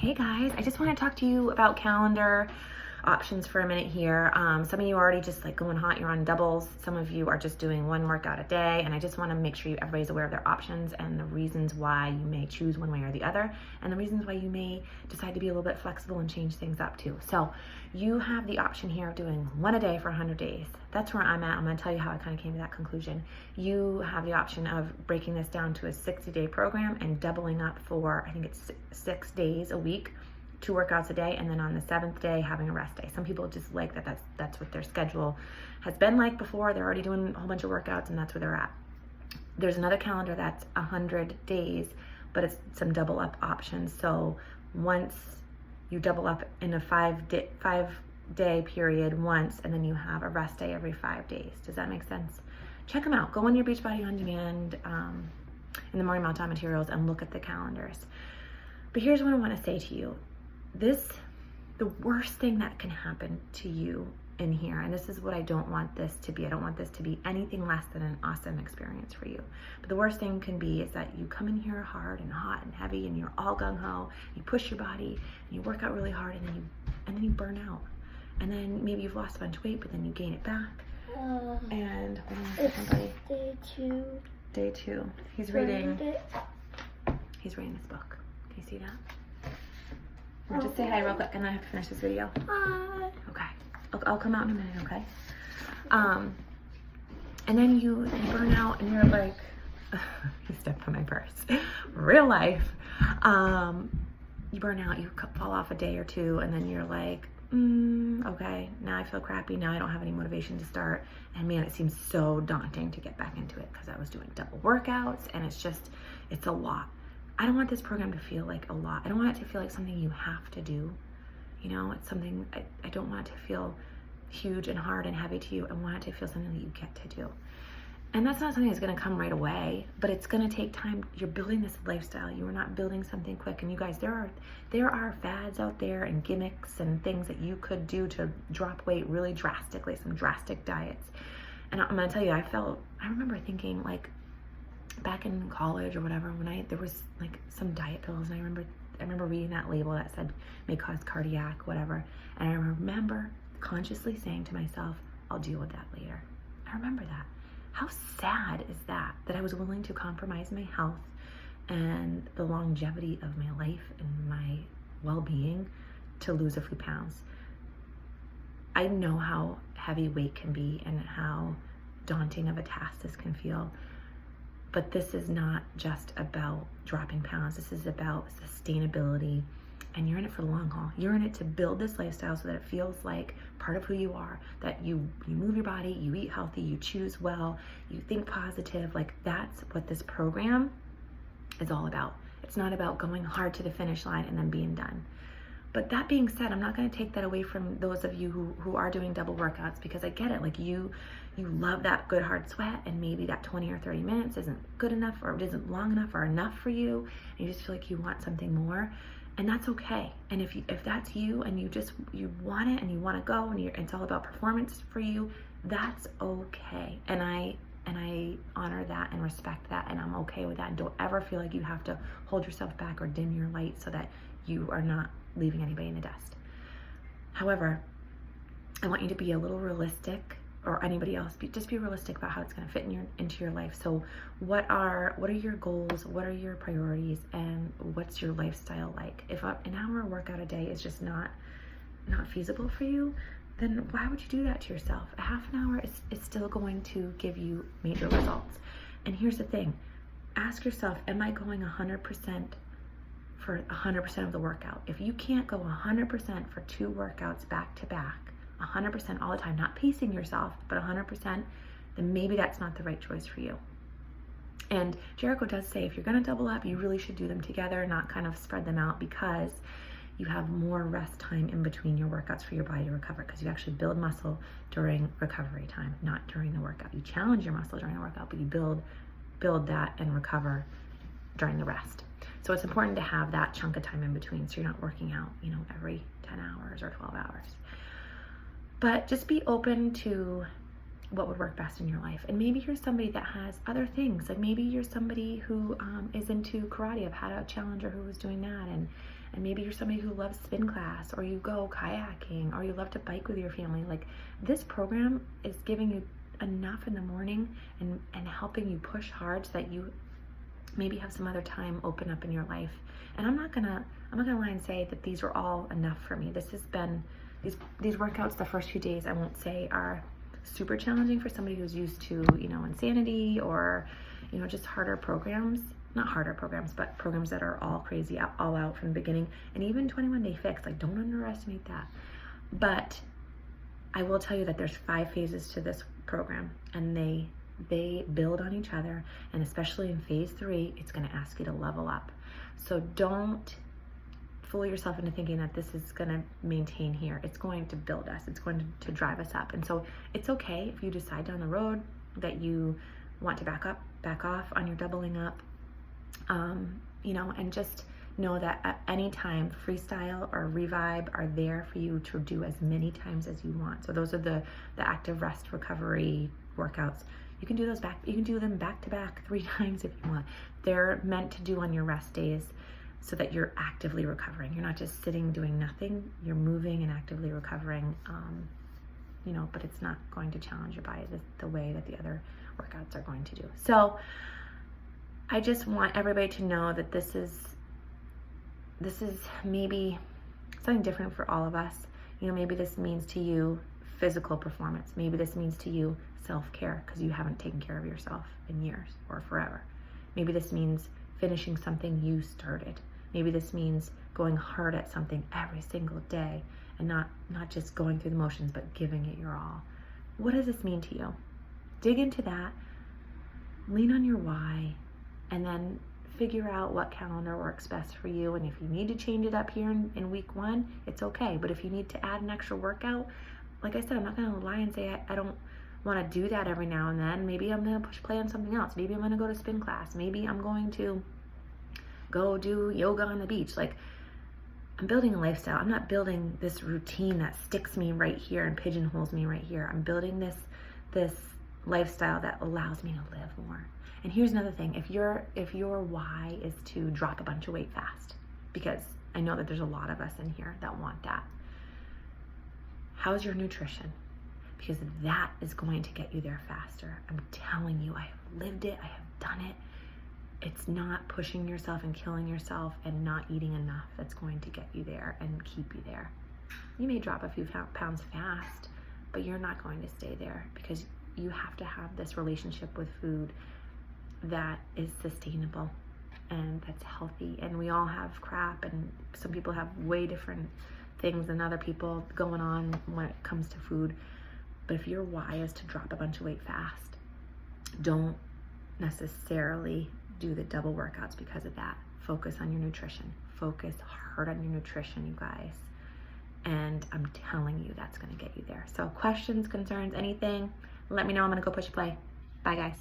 Hey guys, I just want to talk to you about calendar options for a minute here. Some of you are already just like going hot, you're on doubles. Some of you are just doing one workout a day, and I just want to make sure everybody's aware of their options and the reasons why you may choose one way or the other, and the reasons why you may decide to be a little bit flexible and change things up too. So you have the option here of doing one a day for 100 days. That's where I'm at. I'm going to tell you how I kind of came to that conclusion. You have the option of breaking this down to a 60-day program and doubling up for, I think it's 6 days a week, 2 workouts a day, and then on the 7th day having a rest day. Some people just like that. That's what their schedule has been like before. They're already doing a whole bunch of workouts, and that's where they're at. There's another calendar that's 100 days, but it's some double up options. So once you double up in a 5-day period once, and then you have a rest day every 5 days. Does that make sense? Check them out. Go on your Beachbody On Demand in the Morning Meltdown materials and look at the calendars. But here's what I want to say to you. The worst thing that can happen to you in here, and this is what I don't want this to be. I don't want this to be anything less than an awesome experience for you. But the worst thing can be is that you come in here hard and hot and heavy, and you're all gung-ho, you push your body, and you work out really hard, and then you burn out. And then maybe you've lost a bunch of weight, but then you gain it back. And hold on a second, buddy. Day two. He's reading this book. Can you see that? Just say hi real quick, and then I have to finish this video. Hi. Okay. I'll come out in a minute, okay? And then you burn out, and you're like, you stepped on my purse. Real life. You burn out, you fall off a day or two, and then you're like, okay, now I feel crappy. Now I don't have any motivation to start. And man, it seems so daunting to get back into it because I was doing double workouts, and it's a lot. I don't want this program to feel like a lot. I don't want it to feel like something you have to do. You know, it's something, I don't want it to feel huge and hard and heavy to you. I want it to feel something that you get to do. And that's not something that's gonna come right away, but it's gonna take time. You're building this lifestyle. You are not building something quick. And you guys, there are fads out there and gimmicks and things that you could do to drop weight really drastically, some drastic diets. And I'm gonna tell you, I remember thinking like, back in college or whatever, when there was like some diet pills, and I remember reading that label that said may cause cardiac, whatever. And I remember consciously saying to myself, I'll deal with that later. I remember that. How sad is that I was willing to compromise my health and the longevity of my life and my well-being to lose a few pounds. I know how heavy weight can be and how daunting of a task this can feel. But this is not just about dropping pounds. This is about sustainability, and you're in it for the long haul. You're in it to build this lifestyle so that it feels like part of who you are, that you move your body, you eat healthy, you choose well, you think positive. Like, that's what this program is all about. It's not about going hard to the finish line and then being done. But that being said, I'm not going to take that away from those of you who are doing double workouts, because I get it. Like, you love that good hard sweat, and maybe that 20 or 30 minutes isn't good enough, or it isn't long enough or enough for you, and you just feel like you want something more, and that's okay. And if that's you, and you want it and you want to go, and it's all about performance for you, that's okay. And I honor that and respect that, and I'm okay with that. And don't ever feel like you have to hold yourself back or dim your light so that you are not leaving anybody in the dust. However, I want you to be a little realistic, or anybody else, just be realistic about how it's going to fit into your life. So what are your goals? What are your priorities? And what's your lifestyle like? If an hour workout a day is just not feasible for you, then why would you do that to yourself? A half an hour is still going to give you major results. And here's the thing. Ask yourself, am I going 100% for 100% of the workout? If you can't go 100% for 2 workouts back to back, 100% all the time, not pacing yourself, but 100%, then maybe that's not the right choice for you. And Jericho does say if you're going to double up, you really should do them together, not kind of spread them out, because you have more rest time in between your workouts for your body to recover, because you actually build muscle during recovery time, not during the workout. You challenge your muscle during the workout, but you build that and recover during the rest. So it's important to have that chunk of time in between, so you're not working out, every 10 hours or 12 hours. But just be open to what would work best in your life. And maybe you're somebody that has other things. Like maybe you're somebody who is into karate. I've had a challenger who was doing that, And maybe you're somebody who loves spin class, or you go kayaking, or you love to bike with your family. Like, this program is giving you enough in the morning and helping you push hard so that you maybe have some other time open up in your life. And I'm not gonna lie and say that these are all enough for me. This has been, these workouts the first few days, I won't say are super challenging for somebody who's used to, insanity or, just harder programs. Not harder programs, but programs that are all crazy, all out from the beginning. And even 21 Day Fix, like, don't underestimate that. But I will tell you that there's 5 phases to this program, and they build on each other. And especially in phase 3, it's going to ask you to level up. So don't fool yourself into thinking that this is going to maintain here. It's going to build us. It's going to drive us up. And so it's okay if you decide down the road that you want to back off on your doubling up. And just know that at any time, freestyle or revibe are there for you to do as many times as you want. So those are the active rest recovery workouts. You can do those you can do them back to back 3 times if you want. They're meant to do on your rest days so that you're actively recovering. You're not just sitting doing nothing. You're moving and actively recovering, but it's not going to challenge your body the way that the other workouts are going to do. So I just want everybody to know that this is maybe something different for all of us. Maybe this means to you physical performance. Maybe this means to you self-care because you haven't taken care of yourself in years or forever. Maybe this means finishing something you started. Maybe this means going hard at something every single day and not just going through the motions, but giving it your all. What does this mean to you? Dig into that, lean on your why, and then figure out what calendar works best for you. And if you need to change it up here in week 1, it's okay. But if you need to add an extra workout, like I said, I'm not going to lie and say I don't want to do that every now and then. Maybe I'm going to push play on something else. Maybe I'm going to go to spin class. Maybe I'm going to go do yoga on the beach. Like, I'm building a lifestyle. I'm not building this routine that sticks me right here and pigeonholes me right here. I'm building this lifestyle that allows me to live more. And here's another thing. If your why is to drop a bunch of weight fast, because I know that there's a lot of us in here that want that, how's your nutrition? Because that is going to get you there faster. I'm telling you, I have lived it. I have done it. It's not pushing yourself and killing yourself and not eating enough that's going to get you there and keep you there. You may drop a few pounds fast, but you're not going to stay there because you have to have this relationship with food that is sustainable and that's healthy. And we all have crap, and some people have way different things than other people going on when it comes to food. But if your why is to drop a bunch of weight fast, don't necessarily do the double workouts because of that. Focus on your nutrition. Focus hard on your nutrition, you guys. And I'm telling you, that's going to get you there. So questions, concerns, anything, let me know. I'm going to go push play. Bye, guys.